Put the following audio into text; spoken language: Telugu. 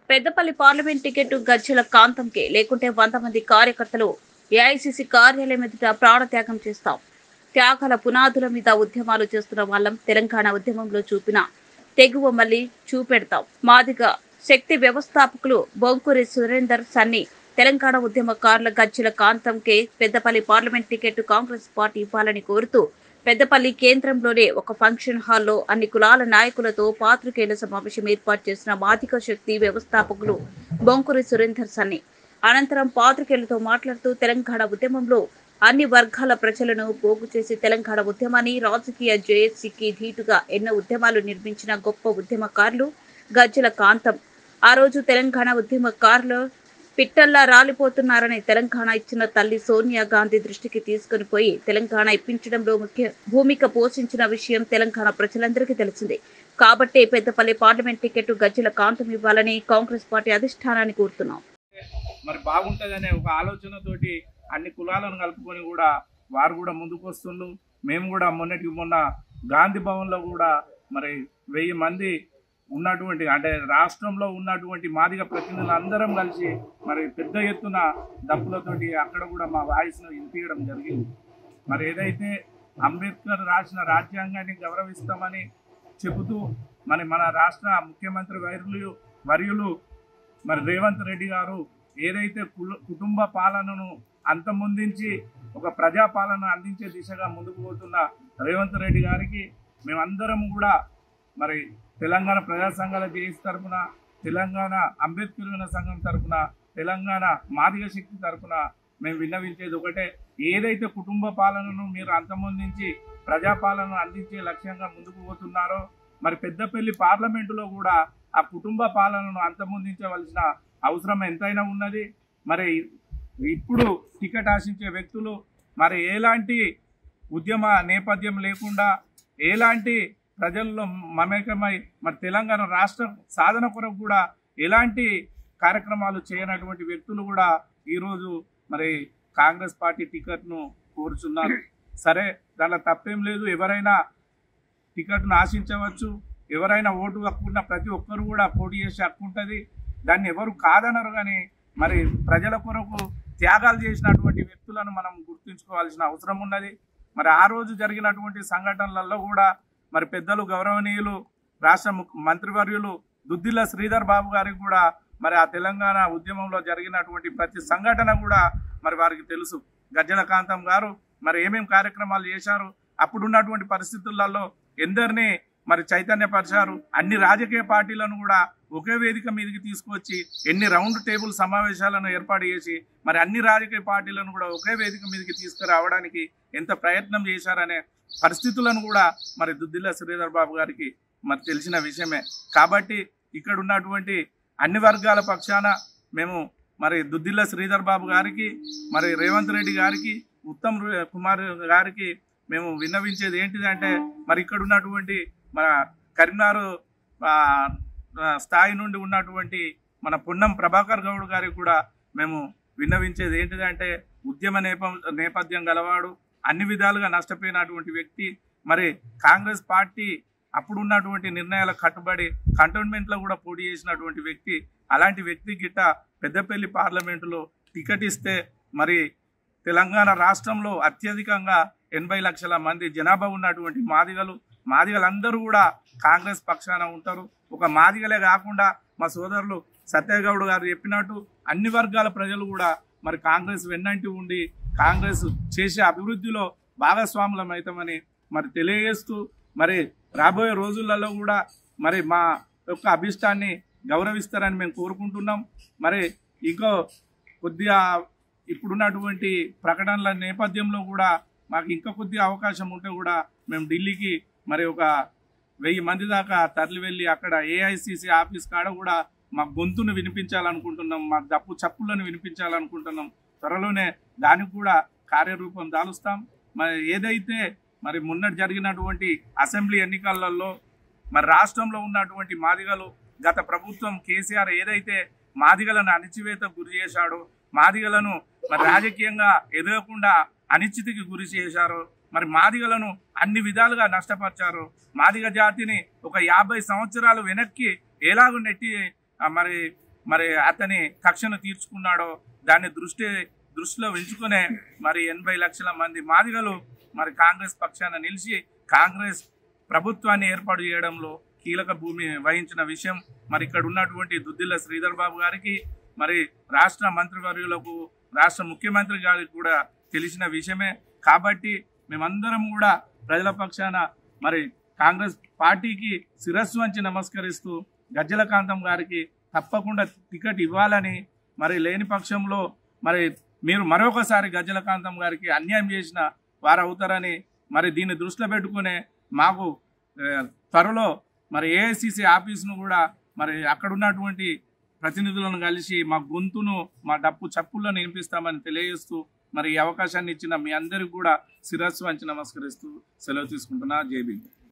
పెద్దపల్లి పార్లమెంట్ టికెట్ గజ్జల కాంతంకే లేకుంటే 100 మంది కార్యకర్తలు ఏఐసీసీ కార్యాలయం ఎదుట ప్రాణత్యాగం చేస్తాం. త్యాగాల పునాదుల మీద ఉద్యమాలు చేస్తున్న వాళ్ళం తెలంగాణ ఉద్యమంలో చూపిన తెగువ మళ్లీ చూపెడతాం. మాదిగ శక్తి వ్యవస్థాపకులు బొంకూరి సురేందర్ సన్ని తెలంగాణ ఉద్యమకారుల గజ్జల కాంతంకే Peddapalli parliament ticket Congress party ఇవ్వాలని కోరుతూ పెద్దపల్లి కేంద్రంలోనే ఒక ఫంక్షన్ హాల్లో అన్ని కులాల నాయకులతో పాత్రికేయుల సమావేశం ఏర్పాటు చేసిన మాదిగ శక్తి వ్యవస్థాపకులు బొంకూరి సురేందర్ సన్ని అనంతరం పాత్రికేయులతో మాట్లాడుతూ తెలంగాణ ఉద్యమంలో అన్ని వర్గాల ప్రజలను పోగు చేసి తెలంగాణ ఉద్యమాన్ని రాజకీయ జేఏసీకి ధీటుగా ఎన్నో ఉద్యమాలు నిర్మించిన గొప్ప ఉద్యమకారులు గజ్జల కాంతం. ఆ రోజు తెలంగాణ ఉద్యమకారులు పిట్టల్లా రాలిపోతున్నారని తెలంగాణ ఇచ్చిన తల్లి సోనియా గాంధీ దృష్టికి తీసుకుని పోయి తెలంగాణ ఇప్పించడంలో ముఖ్య భూమిక పోషించిన విషయం తెలంగాణ ప్రజలందరికీ తెలిసిందే. కాబట్టే పెద్దపల్లి పార్లమెంట్ టికెట్ గజ్జల కాంతం ఇవ్వాలని కాంగ్రెస్ పార్టీ అధిష్టానాన్ని కోరుతున్నాం. మరి బాగుంటుందనే ఒక ఆలోచనతోటి అన్ని కులాలను కలుపుకొని కూడా వారు కూడా ముందుకు వస్తున్నారు. మేము కూడా మొన్న గాంధీ భవన్లో కూడా మరి 1000 మంది ఉన్నటువంటి అంటే రాష్ట్రంలో ఉన్నటువంటి మాదిగ ప్రతినిధులు అందరం కలిసి మరి పెద్ద ఎత్తున డప్పులతోటి అక్కడ కూడా మా వాయిస్ను వినిపించడం జరిగింది. మరి ఏదైతే అంబేద్కర్ రాసిన రాజ్యాంగాన్ని గౌరవిస్తామని చెబుతూ మన రాష్ట్ర ముఖ్యమంత్రి వర్యులు మరి రేవంత్ రెడ్డి గారు ఏదైతే కుటుంబ పాలనను అంతమొందించి ఒక ప్రజాపాలన అందించే దిశగా ముందుకు పోతున్న రేవంత్ రెడ్డి గారికి మేమందరం కూడా మరి తెలంగాణ ప్రజా సంఘాల జేఏసీ తరఫున, తెలంగాణ అంబేద్కర్ సంఘం తరఫున, తెలంగాణ మాదిగ శక్తి తరఫున మేము విన్నవించేది ఒకటే, ఏదైతే కుటుంబ పాలనను మీరు అంతమొందించి ప్రజాపాలన అందించే లక్ష్యంగా ముందుకు పోతున్నారో మరి పెద్దపల్లి పార్లమెంటులో కూడా ఆ కుటుంబ పాలనను అంతమొందించవలసిన అవసరం ఎంతైనా ఉన్నది. మరి ఇప్పుడు టికెట్ ఆశించే వ్యక్తులు మరి ఎలాంటి ఉద్యమ నేపథ్యం లేకుండా ఎలాంటి ప్రజల్లో మమేకమై మరి తెలంగాణ రాష్ట్ర సాధన కొరకు కూడా ఎలాంటి కార్యక్రమాలు చేయనటువంటి వ్యక్తులు కూడా ఈరోజు మరి కాంగ్రెస్ పార్టీ టికెట్ను కోరుచున్నారు. సరే, దానిలో తప్పేం లేదు. ఎవరైనా టికెట్ను ఆశించవచ్చు. ఎవరైనా ఓటు హక్కు ఉన్న ప్రతి ఒక్కరు కూడా పోటీ చేసే హక్కు ఉంటుంది. దాన్ని ఎవరు కాదనరు. కానీ మరి ప్రజల కొరకు త్యాగాలు చేసినటువంటి వ్యక్తులను మనం గుర్తుంచుకోవాల్సిన అవసరం ఉన్నది. మరి ఆ రోజు జరిగినటువంటి సంఘటనలలో కూడా మరి పెద్దలు గౌరవనీయులు రాష్ట్ర మంత్రివర్యులు దుద్దిల్ల శ్రీధర్ బాబు గారికి కూడా మరి ఆ తెలంగాణ ఉద్యమంలో జరిగినటువంటి ప్రతి సంఘటన కూడా మరి వారికి తెలుసు. గజ్జల కాంతం గారు మరి ఏమేం కార్యక్రమాలు చేశారు, అప్పుడున్నటువంటి పరిస్థితులలో ఎందరినీ మరి చైతన్యపరిచారు. అన్ని రాజకీయ పార్టీలను కూడా ఒకే వేదిక మీదకి తీసుకొచ్చి ఎన్ని రౌండ్ టేబుల్ సమావేశాలను ఏర్పాటు చేసి మరి అన్ని రాజకీయ పార్టీలను కూడా ఒకే వేదిక మీదకి తీసుకురావడానికి ఎంత ప్రయత్నం చేశారనే పరిస్థితులను కూడా మరి దుద్దిల్ల శ్రీధర్ బాబు గారికి మరి తెలిసిన విషయమే. కాబట్టి ఇక్కడ ఉన్నటువంటి అన్ని వర్గాల పక్షాన మేము మరి దుద్దిల్ల శ్రీధర్ బాబు గారికి, మరి రేవంత్ రెడ్డి గారికి, ఉత్తమ్ కుమార్ గారికి మేము విన్నవించేది ఏంటిదంటే మరి ఇక్కడ ఉన్నటువంటి మన కరీంనగర్ స్థాయి నుండి ఉన్నటువంటి మన పొన్నం ప్రభాకర్ గౌడ్ గారికి కూడా మేము విన్నవించేది ఏంటిదంటే ఉద్యమ నేపథ్యం గలవాడు, అన్ని విధాలుగా నష్టపోయినటువంటి వ్యక్తి, మరి కాంగ్రెస్ పార్టీ అప్పుడున్నటువంటి నిర్ణయాలకు కట్టుబడి కంటోన్మెంట్లో కూడా పోటీ చేసినటువంటి వ్యక్తి. అలాంటి వ్యక్తి గిట్ట పెద్దపల్లి పార్లమెంటులో టికెట్ ఇస్తే మరి తెలంగాణ రాష్ట్రంలో అత్యధికంగా 80 లక్షల మంది జనాభా ఉన్నటువంటి మాదిగలందరూ కూడా కాంగ్రెస్ పక్షాన ఉంటారు. ఒక మాదిగలే కాకుండా మా సోదరులు సత్యగౌడ్ గారు చెప్పినట్టు అన్ని వర్గాల ప్రజలు కూడా మరి కాంగ్రెస్ వెన్నంటి ఉండి కాంగ్రెస్ చేసే అభివృద్ధిలో భాగస్వాములం అవుతామని మరి తెలియజేస్తూ మరి రాబోయే రోజులలో కూడా మరి మా యొక్క అభిష్టాన్ని గౌరవిస్తారని మేము కోరుకుంటున్నాం. మరి ఇంకో కొద్దిగా ఇప్పుడున్నటువంటి ప్రకటనల నేపథ్యంలో కూడా మాకు ఇంకా కొద్దిగా అవకాశం ఉంటే కూడా మేము ఢిల్లీకి మరి ఒక 1000 మంది దాకా తరలి వెళ్ళి అక్కడ ఏఐసిసి ఆఫీస్ కాడ కూడా మా గొంతును వినిపించాలనుకుంటున్నాం, మా చప్పులను వినిపించాలనుకుంటున్నాం. త్వరలోనే దానికి కూడా కార్యరూపం దాలుస్తాం. మరి ఏదైతే మరి మొన్నటి జరిగినటువంటి అసెంబ్లీ ఎన్నికలలో మరి రాష్ట్రంలో ఉన్నటువంటి మాదిగలు గత ప్రభుత్వం కేసీఆర్ ఏదైతే మాదిగలను అణిచివేతకు గురి చేశాడో, మాదిగలను మరి రాజకీయంగా ఎదగకుండా అనిశ్చితికి గురి చేశారో, మరి మాదిగలను అన్ని విధాలుగా నష్టపరిచారు. మాదిగ జాతిని ఒక 50 సంవత్సరాలు వెనక్కి ఎలాగో నెట్టి మరి మరి అతని కక్షను తీర్చుకున్నాడో దాన్ని దృష్టిలో ఉంచుకునే మరి 80 లక్షల మంది మాదిగలు మరి కాంగ్రెస్ పక్షాన నిలిచి కాంగ్రెస్ ప్రభుత్వాన్ని ఏర్పాటు చేయడంలో కీలక భూమి వహించిన విషయం మరి ఇక్కడ ఉన్నటువంటి దుద్దిల్ల శ్రీధర్ బాబు గారికి మరి రాష్ట్ర మంత్రివర్యులకు రాష్ట్ర ముఖ్యమంత్రి గారికి కూడా తెలిసిన విషయమే. కాబట్టి మేమందరం కూడా ప్రజల పక్షాన మరి కాంగ్రెస్ పార్టీకి శిరస్సు వంచి నమస్కరిస్తూ గజ్జల కాంతం గారికి తప్పకుండా టికెట్ ఇవ్వాలని, మరి లేని పక్షంలో మరి మీరు మరొకసారి గజ్జల కాంతం గారికి అన్యాయం చేసిన వారు అవుతారని మరి దీన్ని దృష్టిలో పెట్టుకునే మాకు త్వరలో మరి ఏఐసిసి ఆఫీసును కూడా మరి అక్కడ ఉన్నటువంటి ప్రతినిధులను కలిసి మా గొంతును మా డప్పు చప్పులను వినిపిస్తామని తెలియజేస్తూ మరి ఈ అవకాశాన్ని ఇచ్చిన మీ అందరికీ కూడా శిరస్సు వంచి నమస్కరిస్తూ సెలవు తీసుకుంటున్నా. జై భీమ్.